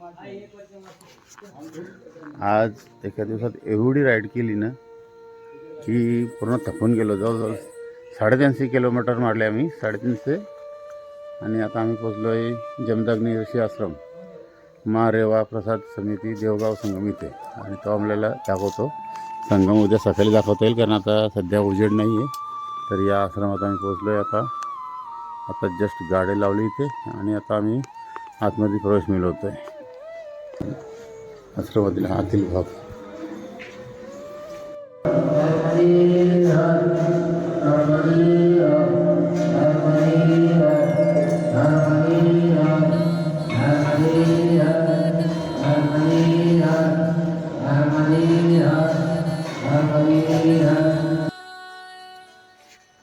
आज एका दिवसात एवढी राईड केली ना की पूर्ण थकून गेलो. जवळजवळ 350 किलोमीटर मारले आम्ही, 350. आणि आता आम्ही पोचलो आहे जमदग्नी ऋषी आश्रम, रेवा प्रसाद समिती, देवगाव संगम इथे. आणि तो आपल्याला दाखवतो. संगम उद्या सकाळी दाखवता येईल, कारण आता सध्या उजेड नाही आहे. तर या आश्रमात आम्ही पोचलो आहे. आता जस्ट गाडी लावली इथे आणि आता आम्ही आतमध्ये प्रवेश मिळवतो आहे. आश्रमातील आतील भाग.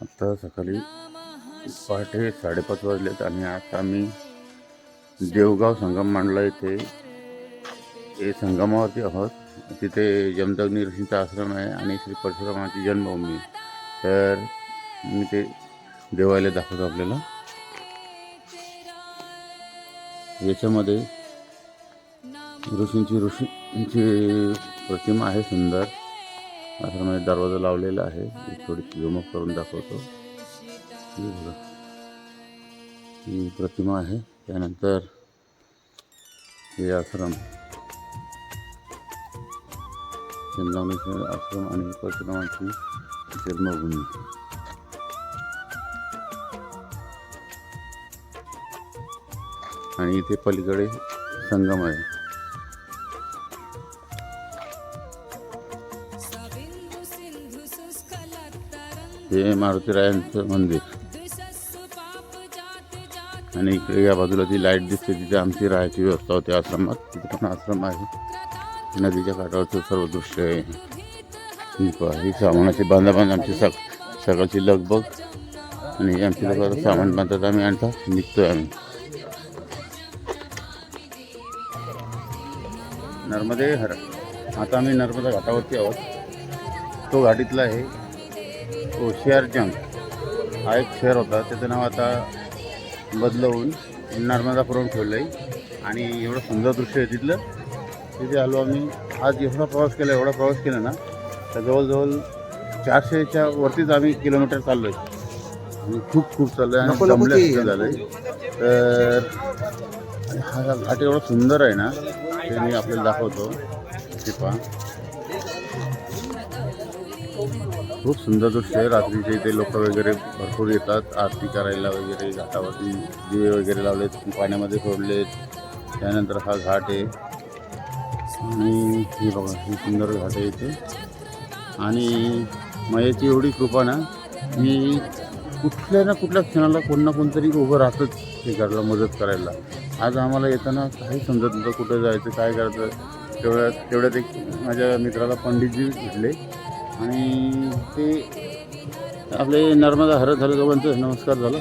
आता सकाळी पहाटे 5:30 वाजलेत आणि आता आम्ही देवगाव संगम मांडला इथे. हे संगमावरती आहोत. तिथे जमदग्नी ऋषींचा आश्रम आहे आणि श्री परशुरामाची जन्मभूमी. तर मी ते देवालय दाखवतो आपल्याला. याच्यामध्ये ऋषींची प्रतिमा आहे सुंदर. आश्रमामध्ये दरवाजा लावलेला आहे. थोडी झुमक करून दाखवतो. ही प्रतिमा आहे. त्यानंतर हे आश्रम, जमदग्नी आश्रम आणि परशुरामाची जन्मभूमी. आणि इथे पलीकडे संगम आहे. हे मारुतीरायांचं मंदिर. आणि इकडे या बाजूला ती लाईट दिसते, तिथे आमची राहायची व्यवस्था होती आश्रमात. तिथे पण आश्रम आहे. नदीच्या काठावरचं सर्व दृश्य आहे. ही सामानाची बांधाबांध आमची सकाळची लगबग. आणि आमची लोक सामान बांधतात, आम्ही आणता निघतोय आम्ही. नर्मदे हर. आता आम्ही नर्मदा घाटावरती आहोत. तो घाटीतला आहे होशियारजंग हा एक शहर होता. त्याचं नाव आता बदलवून नर्मदापुरम ठेवलं आहे. आणि एवढं सुंदर दृश्य आहे तिथलं. तिथे आलो आम्ही. आज एवढा प्रवास केला ना, तर जवळजवळ 400च्या वरतीच आम्ही किलोमीटर चाललो आहे. आणि खूप चाललो आहे आणि जमल्यासारखं झालं आहे. तर हा घाट एवढा सुंदर आहे ना, ते मी आपल्याला दाखवतो. ते पहा, खूप सुंदर दृश्य आहे. रात्रीचे इथे लोक वगैरे भरपूर येतात आरती करायला वगैरे. घाटावरती दिवे वगैरे लावलेत, पाण्यामध्ये सोडलेत. त्यानंतर हा घाट आहे. आणि हे बघा, ही सुंदर घाट आहे इथे. आणि मायाची एवढी कृपा ना, की कुठल्या ना कुठल्या क्षणाला कोण ना कोणतरी उभं राहतंच हे करायला, मदत करायला. आज आम्हाला येताना काही समजत नव्हतं कुठं जायचं, काय करायचं. तेवढ्यात एक माझ्या मित्राला पंडितजी भेटले आणि ते आपले नर्मदा हरत झालं, दोघांचं नमस्कार झाला.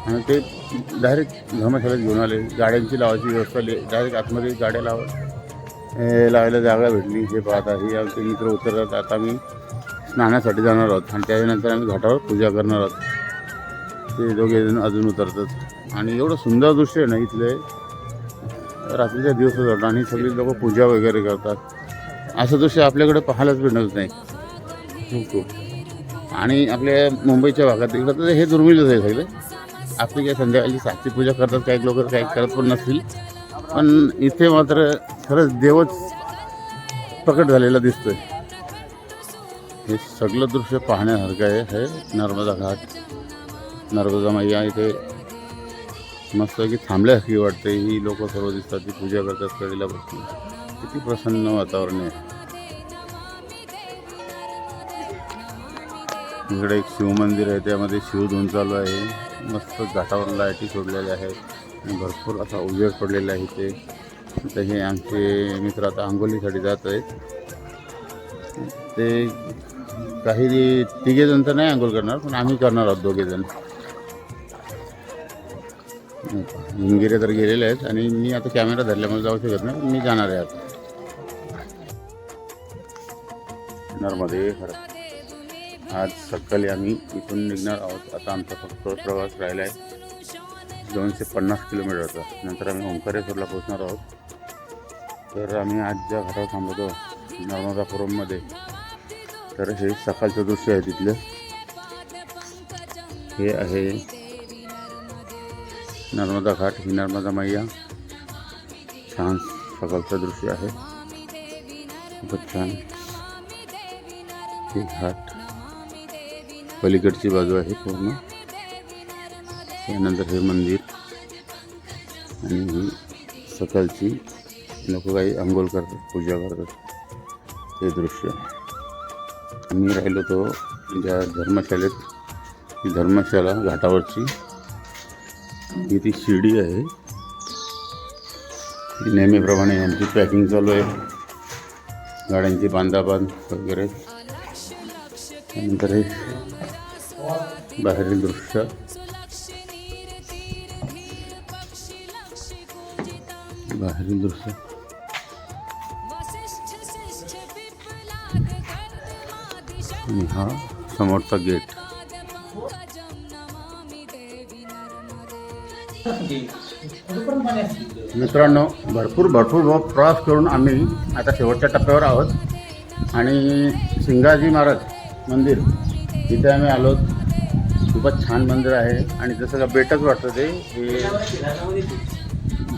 आणि ते डायरेक्ट धर्मशाळेत घेऊन आले. गाड्यांची लावायची व्यवस्था, डायरेक्ट आतमध्ये गाड्या लावायला जागा भेटली. हे पाहता, हे आमचे मित्र उतरतात. आता आम्ही स्नानासाठी जाणार आहोत आणि त्याच्यानंतर आम्ही घाटावर पूजा करणार आहोत. ते दोघे जण अजून उतरतात. आणि एवढं सुंदर दृश्य आहे ना इथले. रात्रीच्या दिवस होतात आणि सगळी लोक पूजा वगैरे करतात. असं दृश्य आपल्याकडे पाहायलाच भेटत नाही. खूप. आणि आपल्या मुंबईच्या भागात इकडं तर हे दुर्मिळच आहे सगळं. आपली काय संध्याकाळी साक्षी पूजा करतात, काही लोक काही करत पण नसतील. पण इथे मात्र खरंच देवच प्रकट झालेला दिसतोय. हे सगळं दृश्य पाहण्यासारखं आहे. हे नर्मदा घाट, नर्मदा मैया इथे मस्त की थांबल्यासारखी वाटते. ही लोक सर्व दिसतात, ती पूजा करतात कडेला बसून. किती प्रसन्न वातावरण आहे. इकडे एक शिवमंदिर आहे, त्यामध्ये शिवधून चालू आहे. मस्त घाटावर लाईटी सोडलेल्या आहेत आणि भरपूर असा उजेड पडलेला आहे इथे. तर हे आमचे मित्र आता आंघोळीसाठी जात आहेत. ते काही तिघेजण तर नाही आंघोळ करणार, पण आम्ही करणार आहोत दोघेजण. हिंगिरे तर गेलेले आहेत आणि मी आता कॅमेरा धरल्यामुळे जाऊ शकत नाही. मी जाणार आहे आता. नर्मदे हर. आज सकाळी आम्ही इथून निघणार आहोत. आता आमचा फक्त प्रवास राहिला आहे 250 किलोमीटरचा. नंतर आम्ही ओंकारेश्वरला पोहोचणार आहोत. तर आम्ही आज ज्या घरावर थांबतो नर्मदापुरममध्ये, तर हे सकाळचं दृश्य आहे तिथलं. हे आहे नर्मदा घाट, ही नर्मदा मैया. छान सकाळचं दृश्य आहे, खूपच छान. हे घाट पलीकडची बाजू आहे पूर्ण. त्यानंतर हे मंदिर आणि ही सकाळची लोक काही आंघोळ करतात, पूजा करतात ते दृश्य. आम्ही राहिलो तो ज्या धर्मशाळेत, ही धर्मशाळा घाटावरची. ही ती शिडी आहे. नेहमीप्रमाणे आमची पॅकिंग चालू आहे, गाड्यांची बांधाबांध वगैरे. त्यानंतर हे बाहेरील दृश्य. बाहेरील दृश्य आणि हा समोरचा गेट. मित्रांनो, भरपूर प्रवास करून आम्ही आता शेवटच्या टप्प्यावर आहोत आणि शिंगाजी महाराज मंदिर इथे आम्ही आलो. खूपच छान मंदिर आहे आणि जसं का बेटच वाटतं ते. हे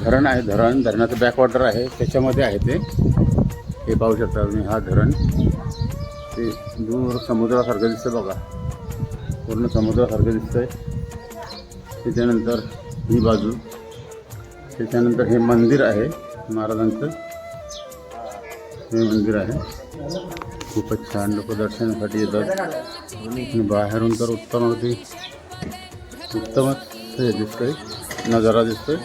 धरण आहे, धरणाचं बॅकवॉटर आहे, त्याच्यामध्ये आहे ते. हे पाहू शकता तुम्ही, हा धरण. ते दूर समुद्रासारखं दिसतं बघा, पूर्ण समुद्रासारखं दिसतंय. त्याच्यानंतर ही बाजू, त्याच्यानंतर हे मंदिर आहे महाराजांचं. हे मंदिर आहे, खूपच छान. लोक दर्शनासाठी येतात आणि बाहेरून तर उत्तमच हे दिसतंय, नजारा दिसतोय.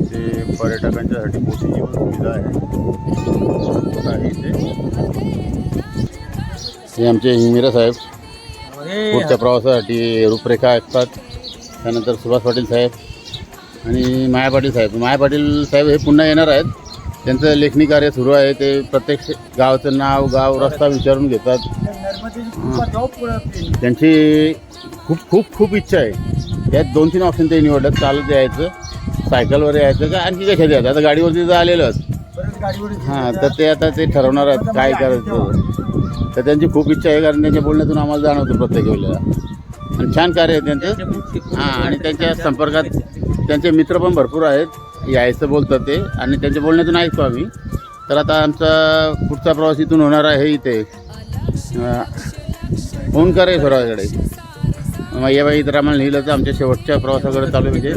ते पर्यटकांच्यासाठी मोठी जीवन सुविधा आहे इथे. हे आमचे हिंगमिरा साहेब पुढच्या प्रवासासाठी रूपरेखा ऐकतात. त्यानंतर सुभाष पाटील साहेब आणि माया पाटील साहेब. माया पाटील साहेब हे पुन्हा येणार आहेत. त्यांचं लेखणी कार्य सुरू आहे. ते प्रत्येक गावाचं नाव, गाव, रस्ता विचारून घेतात. त्यांची खूप इच्छा आहे. यात 2-3 ऑप्शन ते निवडतात. चालत यायचं, सायकलवर यायचं, का आणखी कशात यायचं. आता गाडीवरती तर आलेलंच. हां, तर ते आता ते ठरवणार आहेत काय करायचं. तर त्यांची खूप इच्छा आहे, कारण त्यांच्या बोलण्यातून आम्हाला जाणवतं प्रत्येक वेळेला. आणि छान कार्य आहे त्यांचं. हां, आणि त्यांच्या संपर्कात त्यांचे मित्र पण भरपूर आहेत. यायचं बोलतात ते आणि त्यांच्या बोलण्यातून ऐकतो आम्ही. तर आता आमचा पुढचा प्रवास इथून होणार आहे इथे ओंकारेश्वराकडे. मैयाबाई तर आम्हाला लिहिलं तर आमच्या शेवटच्या प्रवासाकडे चालू. म्हणजे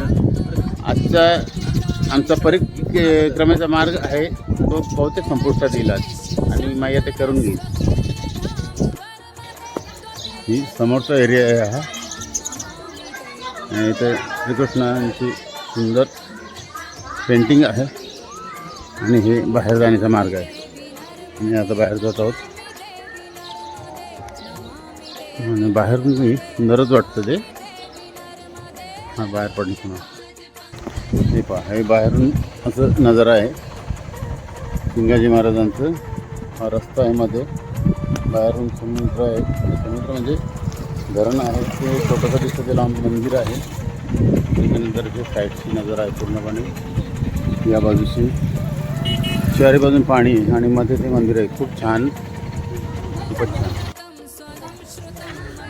आमचा परिक्रमेचा मार्ग आहे तो बहुतेक संपुष्टात येईल आणि मैया ते करून घेईल. ही समोरचा एरिया आहे हा. आणि इथे श्रीकृष्णांची सुंदर पेंटिंग आहे आणि हे बाहेर जाण्याचा मार्ग आहे. मी आता बाहेर जात आहोत आणि बाहेरून मी सुंदरच वाटतं ते. हा बाहेर पडण्याचं हे पहा, हे बाहेरून असं नजारा आहे शिंगाजी महाराजांचं. हा रस्ता आहे मध्ये, बाहेरून समुद्र आहे. समुद्र म्हणजे धरण आहे ते छोटंसं दिसतं, त्याला मंदिर आहे. त्याच्यानंतर जे साईडची नजारा आहे पूर्णपणे या बाजूची, चारी बाजून पाणी आणि मध्ये ते मंदिर आहे. खूप छान, खूपच छान.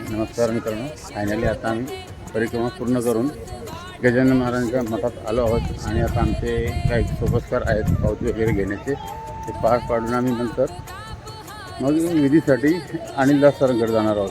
नमस्कार मित्रांनो, फायनली आता आम्ही परिक्रमा पूर्ण करून गजानन महाराजांच्या मठात आलो आहोत आणि आता आमचे काही सोपस्कार आहेत पावती वगैरे घेण्याचे, ते पार पाडून आम्ही नंतर मग विधीसाठी अनिलदास सरांकडे जाणार आहोत.